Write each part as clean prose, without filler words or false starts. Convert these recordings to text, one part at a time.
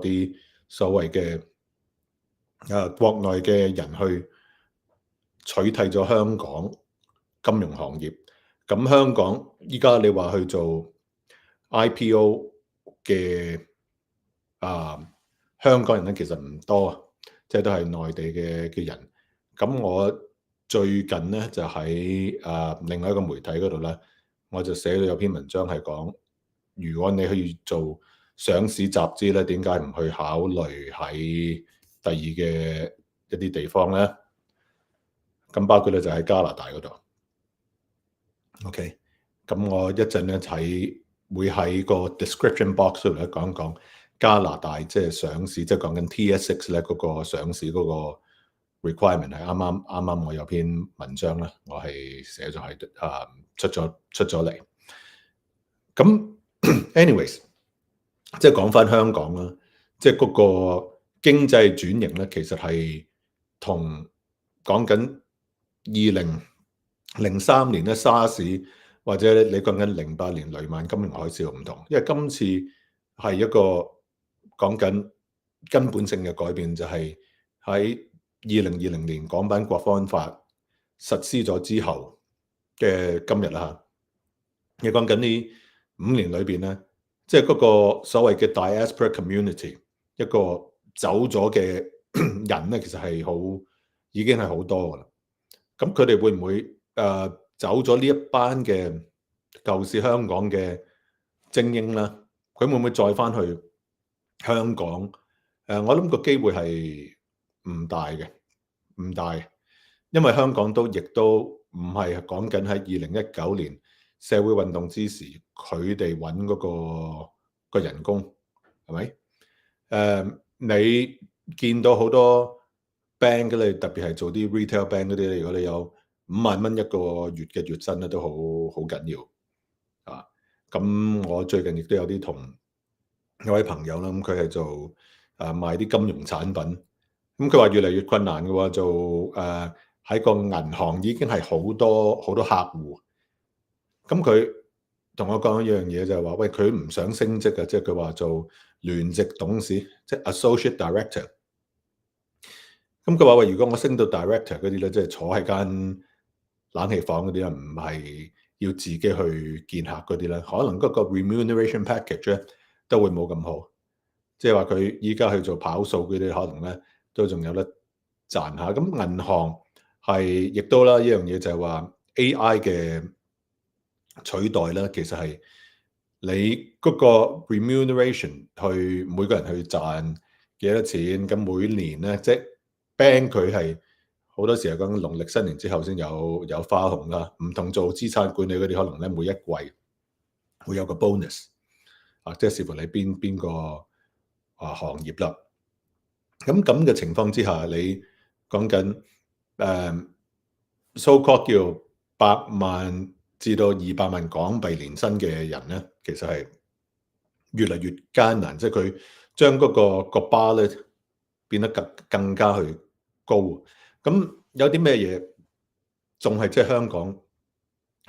啲所謂嘅國內嘅人去取締咗香港金融行業。咁香港依家你話去做 IPO 嘅香港人咧，其實唔多，即係都係內地嘅人。咁我最近咧就喺另外一個媒體嗰度咧，我就寫咗有篇文章係講，如果你去做上市集資咧，點解唔去考慮喺第二嘅一啲地方咧？咁包括咧就喺加拿大嗰度。OK， 咁我一陣咧會喺個 description box 度咧講講加拿大即係上市，即係講緊 TSX 咧嗰個上市嗰個 requirement 係啱我有篇文章啦，我係寫咗喺出咗嚟。咁 anyways， 即係講翻香港啦，即係嗰個經濟轉型咧，其實係同講緊2003年咧沙士，或者你講緊08年雷曼金融海嘯唔同，因為今次係一個講緊根本性嘅改變，就係喺2020年港版國安法實施咗之後嘅今日啦嚇。你講緊呢5年裏邊咧，即係嗰個所謂嘅 diaspora community 一個走咗嘅人咧，其實係已經係好多噶啦。咁佢哋會唔會走咗呢一班嘅舊時香港嘅精英咧？佢會唔會再翻去香港？我諗個機會係唔大嘅，唔大，因為香港亦都唔係講緊喺2019年社會運動之時，佢哋揾嗰個人工係咪？你見到好多 bank 咧，特別係做啲 retail bank 嗰啲咧，如果你有5萬蚊一個月嘅月薪咧，都好緊要啊！咁我最近亦都有啲同有位朋友啦，咁佢係做賣啲金融產品，咁佢話越嚟越困難嘅喎，做喺個銀行已經係好多客戶，咁佢同我講一樣嘢就係話，喂，佢唔想升職嘅，即係佢話做聯席董事，即係 associate director。咁佢話喂，如果我升到 director 嗰啲咧，即係坐喺間冷氣房嗰啲咧，唔係要自己去見客嗰啲咧，可能嗰個 remuneration package 咧都會冇咁好。即係話佢依家去做跑數嗰啲，可能咧都仲有得賺下。咁銀行係亦都啦，呢樣嘢就係話 AI 嘅取代啦，其實係你嗰個 remuneration 去每個人去賺幾多錢，咁每年咧即係 bank 佢係好多時係講農曆新年之後先有花紅啦，唔同做資產管理嗰啲，可能咧每一季會有個 bonus 即係視乎你邊個行業啦。咁嘅情況之下，你講緊so called 叫100萬至到200萬港幣年薪嘅人咧，其實係越嚟越艱難，即係佢將嗰個 bar 咧變得更加去高。咁有啲咩嘢仲係即係香港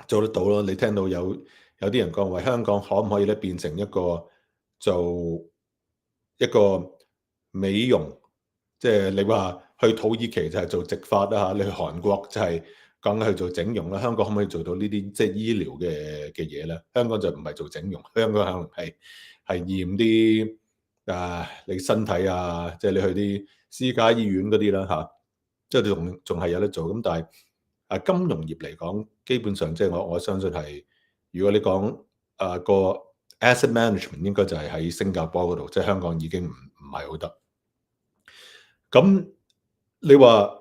做得到咯？你聽到有啲人講話香港可唔可以咧變成一個做一個美容，即係你話去土耳其就係做植髮啦嚇，你去韓國就係講緊去做整容啦。香港可唔可以做到呢啲即係醫療嘅嘢咧？香港就唔係做整容，香港可能係驗啲你身體啊，即係你去啲私家醫院嗰啲啦嚇，即係你仲係有得做。咁但係金融業嚟講，基本上即係我相信係，如果你講個 asset management 應該就係喺新加坡嗰度，即係香港已經唔係好得。咁你話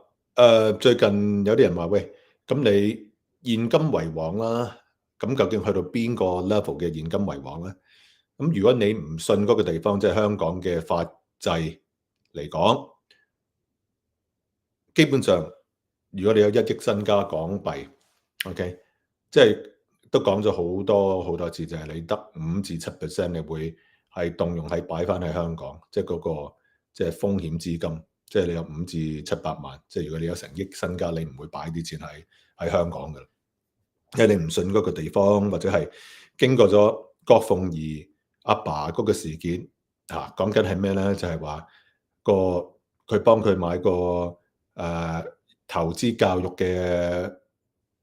最近有啲人話喂，咁你現金為王啦，咁究竟去到邊個 level 嘅現金為王咧？咁如果你唔信嗰個地方，即係香港嘅法制嚟講，基本上如果你有1億身家港幣 ，OK， 即係都講咗好多次，就係你得5至7%，你會係動用喺擺翻喺香港，即係嗰個即係風險資金，即係你有5至700萬，即係如果你有成億身家，你唔會擺啲錢喺香港㗎，因為你唔信嗰個地方，或者係經過咗郭鳳儀阿爸嗰個事件，講緊係咩咧？就係話佢幫佢買個投資教育嘅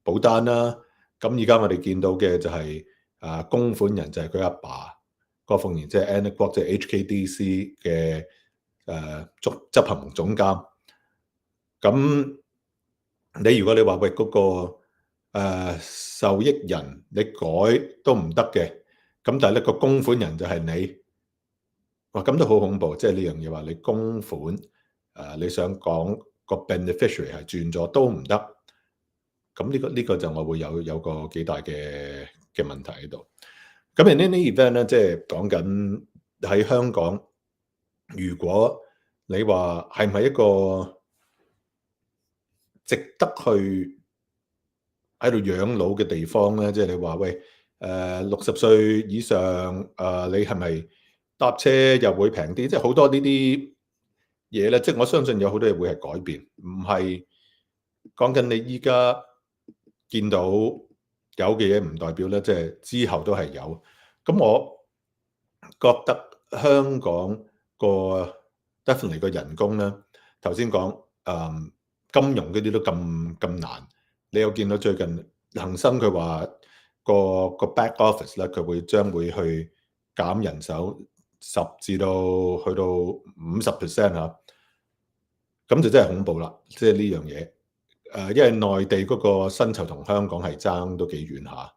保單啦。咁而家我哋見到嘅就係供款人就係佢阿爸郭鳳賢，即係 Anna 即係 HKDC 嘅執行總監。咁你如果你話喂嗰個受益人你改都唔得嘅，咁但係咧個供款人就係你。哇！咁都好恐怖，即係呢樣嘢話你供款你想講個 beneficiary 係轉咗都唔得，咁呢個就我會有個幾大嘅問題喺度。咁而呢 event 咧，即係講緊喺香港，如果你話係唔係一個值得去喺度養老嘅地方咧？即係你話喂60歲以上你係咪搭車又會平啲？即係好多呢啲嘢咧，即係我相信有好多嘢會係改變，唔係講緊你依家見到有嘅嘢，唔代表咧，即係之後都係有。咁我覺得香港個 definitely 個人工咧，頭先講金融嗰啲都咁難。你有見到最近恒生佢話個 back office 咧，佢將會去減人手10%至到去到50%嚇，咁就真係恐怖啦！即係呢樣嘢因為內地嗰個薪酬同香港係爭都幾遠下。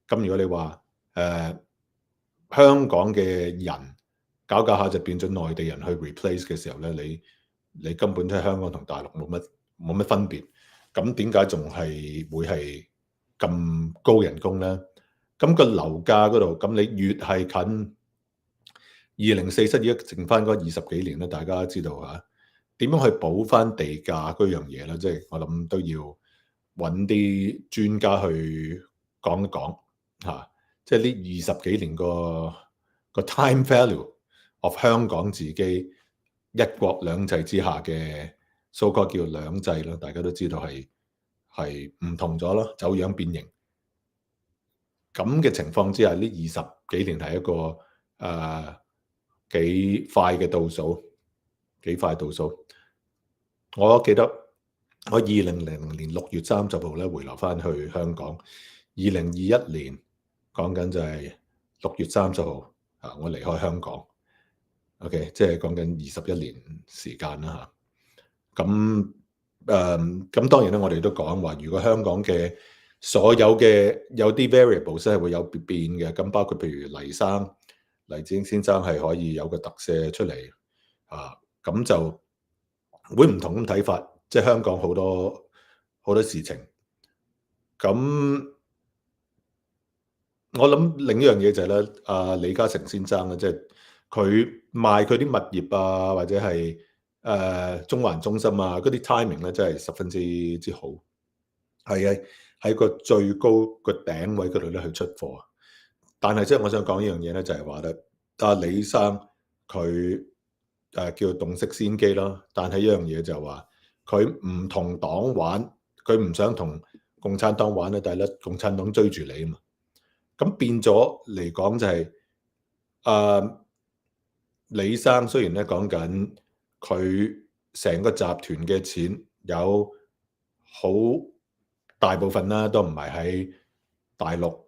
咁如果你話香港嘅人搞下就變咗內地人去 replace 嘅時候咧，你根本都係香港同大陸冇乜分別。咁點解仲係會係咁高人工咧？咁個樓價嗰度，咁你越係近2047而家剩翻嗰20幾年咧，大家知道點樣去補翻地價嗰樣嘢咧？即係我諗都要揾啲專家去講一講即係呢20幾年個 time value of 香港自己一國兩制之下嘅 so called 叫兩制啦，大家都知道係唔同咗咯，走樣變形。咁嘅情況之下，呢20幾年係一個幾快嘅倒數，幾快倒數。我記得我2000年6月30號咧回流翻去香港，2021年講緊就係6月30號我離開香港。OK， 即係講緊21年時間啦嚇。咁當然咧，我哋都講話，如果香港嘅所有嘅有啲 variables 係會有變嘅，咁包括譬如黎智英先生係可以有個特赦出嚟咁就會唔同咁睇法。即係香港好多事情。咁我諗另一樣嘢就係咧，李嘉誠先生咧，即係佢賣佢啲物業或者係中環中心嗰啲 timing 咧，真係十分之好。係喺個最高個頂位嗰度咧去出貨。但係即係我想講一樣嘢咧，就係話咧，李生佢叫洞悉先機啦。但係一樣嘢就係話，佢唔同黨玩，佢唔想同共產黨玩咧，但係咧共產黨追住你啊嘛。咁變咗嚟講就係李生雖然咧講緊佢成個集團嘅錢有好大部分啦，都唔係喺大陸、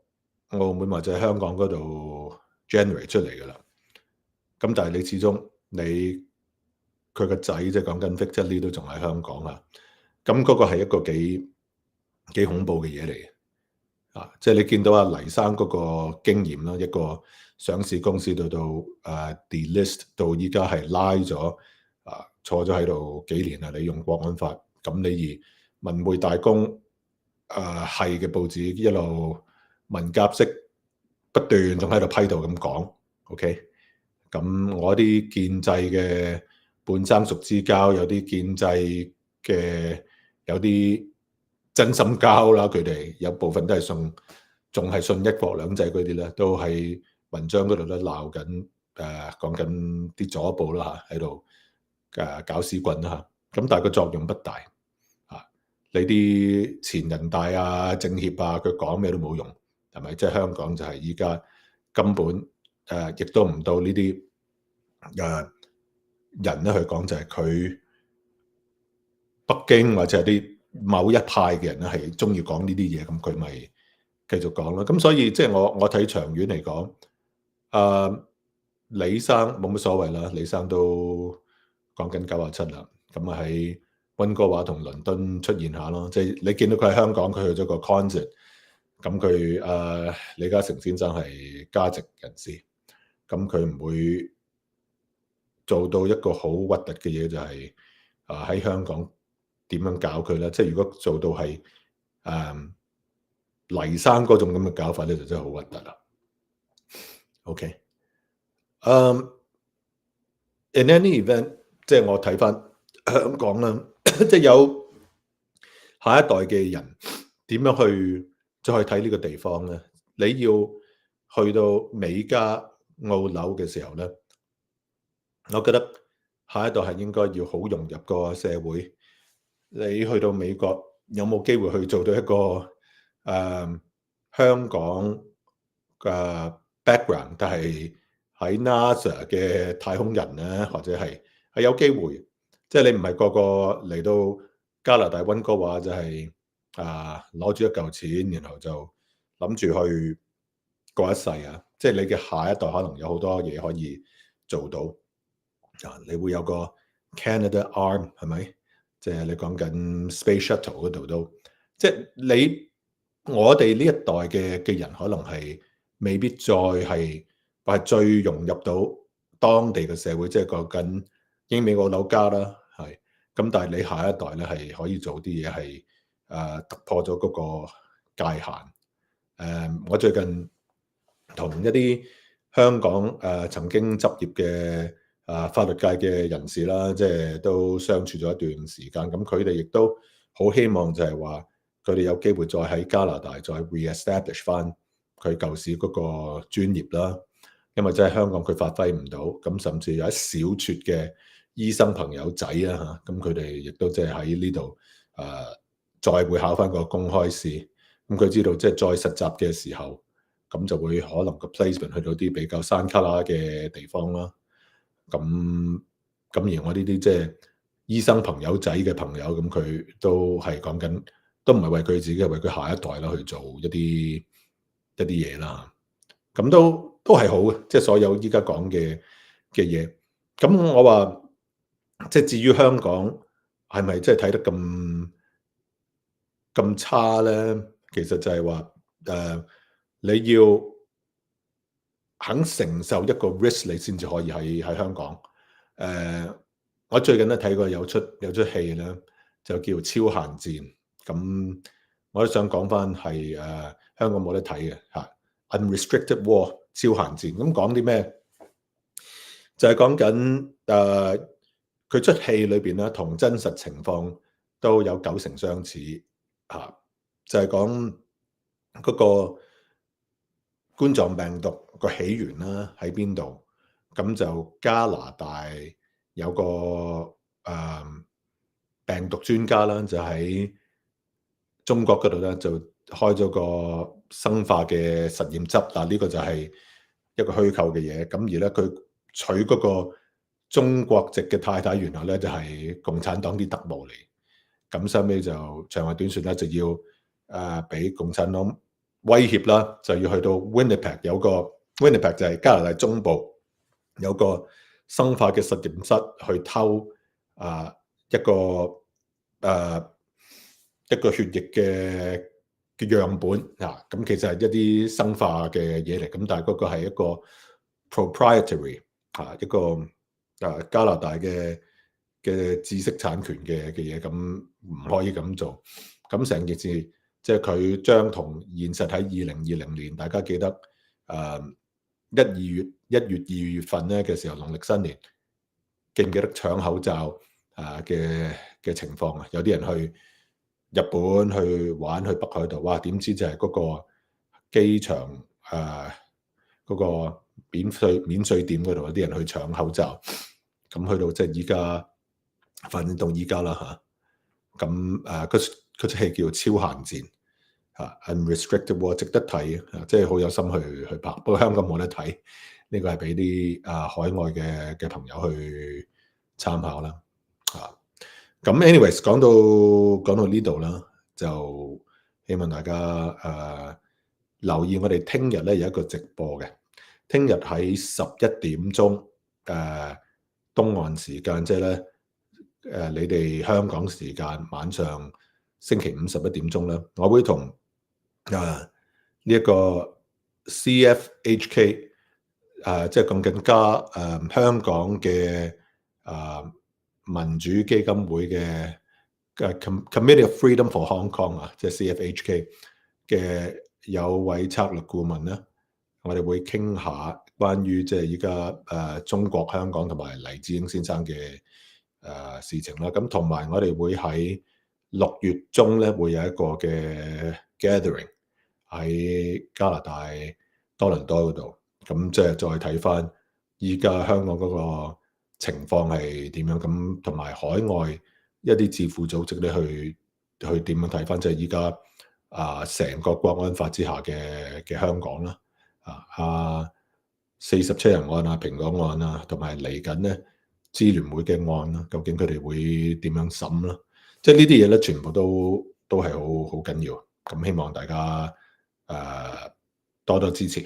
澳門或者香港嗰度 generate 出嚟噶啦。咁但係你始終佢個仔即係講緊 Victor Lee 都仲喺香港咁嗰個係一個幾恐怖嘅嘢嚟嘅。即係你見到黎生嗰個經驗啦，一個上市公司到 delist 到依家係拉咗坐咗喺度幾年啦。你用國安法，咁你而文匯大公係嘅報紙一路文革式不斷仲喺度批鬥咁講。OK，咁我啲建制嘅半生熟之交，有啲建制嘅有啲真心交啦，佢哋有部分都係仲係信一國兩制嗰啲咧，都喺文章嗰度咧鬧緊講緊啲左部啦喺度搞屎棍啦咁但係個作用不大你啲前人大政協佢講咩都冇用，係咪？即係香港就係依家根本亦都唔到呢啲人咧去講，就係佢北京或者係啲某一派嘅人咧係中意講呢啲嘢，咁佢咪繼續講咯。咁所以即係我睇長遠嚟講，李生冇乜所謂啦，李生都講緊97啦，咁啊喺溫哥華同倫敦出現下咯。即係你見到佢喺香港，佢去咗個 concert，咁佢李嘉誠先生係家籍人士，咁佢唔會做到一個好核突嘅嘢，就係喺香港點樣搞佢咧？即係如果做到係黎生嗰種咁嘅搞法咧，就真係好核突啦。OK， in any event， 即係我睇翻香港啦，即係有下一代嘅人點樣去再去睇呢個地方咧？你要去到美加澳紐嘅時候咧，我覺得下一代係應該要好融入個社會。你去到美國有冇機會去做到一個香港嘅 background，但係喺 NASA 嘅太空人咧，或者係有機會，即係你唔係個個嚟到加拿大溫哥華就係攞住一嚿錢，然後就諗住去過一世啊！即係你嘅下一代可能有好多嘢可以做到啊！你會有個 Canada Arm 係咪？即係你講緊 Space Shuttle 嗰度都，即係我哋呢一代嘅人可能係未必再係最融入到當地嘅社會，即係講緊英美澳紐加啦，係咁。但係你下一代咧係可以做啲嘢係突破咗嗰個界限。我最近同一啲香港曾經執業嘅法律界嘅人士啦，即係都相處咗一段時間，咁佢哋亦都好希望就係話佢哋有機會再喺加拿大再 re-establish 翻佢舊時嗰個專業啦，因為真係香港佢發揮唔到，咁甚至有一小撮嘅醫生朋友仔啊嚇，咁佢哋亦都即係喺呢度再會考翻個公開試，咁佢知道即係再實習嘅時候，咁就會可能個 placement 去到啲比較山卡拉嘅地方啦。咁而我呢啲即係醫生朋友仔嘅朋友，咁佢都係講緊，都唔係為佢自己，係為佢下一代啦去做一啲嘢啦。咁都係好嘅，即係所有依家講嘅嘢。咁我話即係至於香港係咪真係睇得咁差咧？其實就係話你要肯承受一個 risk，你先至可以喺香港。我最近咧睇過有出戲咧，就叫《超限戰》。咁我都想講翻係香港冇得睇嘅嚇，《Unrestricted War》超限戰。咁講啲咩？就係講緊佢出戲裏邊咧，同真實情況都有90%相似嚇。就係講嗰個冠狀病毒個起源啦喺邊度？咁就加拿大有個病毒專家啦，就喺中國嗰度咧就開咗個生化嘅實驗室。嗱，呢個就係一個虛構嘅嘢。咁而咧佢娶嗰個中國籍嘅太太，原來咧就係共產黨啲特務嚟。咁收尾就長話短説咧，就要俾共產黨威脅啦，就要去到 Winnipeg， 有個 Winnipeg 就係加拿大中部，有個生化嘅實驗室去偷一個血液嘅樣本啊。咁其實係一啲生化嘅嘢嚟，咁但係嗰個係一個 proprietary 一個加拿大嘅知識產權嘅嘢，咁唔可以咁做。咁成件事即係佢將同現實喺2020年，大家記得1月、2月份咧嘅時候，農曆新年記唔記得搶口罩嘅情況啊？有啲人去日本去玩，去北海道，哇！點知就係嗰個機場嗰個免稅店嗰度有啲人去搶口罩，咁去到即係依家，反正到依家啦嚇。咁嗰出戲叫《超限戰》Unrestricted War，值得睇，即係好有心去拍。不過香港冇得睇，呢個係俾啲海外嘅朋友去參考啦。咁 anyways 講到呢度啦，就希望大家留意我哋聽日咧有一個直播嘅，聽日喺11點鐘東岸時間，即係咧你哋香港時間晚上星期五11點鐘啦，我會同呢一個 CFHK 即係講緊加香港嘅民主基金會嘅Committee of Freedom for Hong Kong 啊，即係 CFHK 嘅有位策略顧問咧，我哋會傾下關於即係依家中國香港同埋黎智英先生嘅事情啦。咁同埋我哋會喺6月中咧會有一個嘅 gathering 喺加拿大多倫多嗰度，咁即係再睇翻依家香港嗰個情況係點樣，咁同埋海外一啲智庫組織咧去點樣睇翻，即係依家成個國安法之下嘅香港啦，47人案啊、蘋果案啊，同埋嚟緊咧支聯會嘅案啦，究竟佢哋會點樣審啦？即係呢啲嘢咧，全部都係好緊要。咁希望大家多多支持。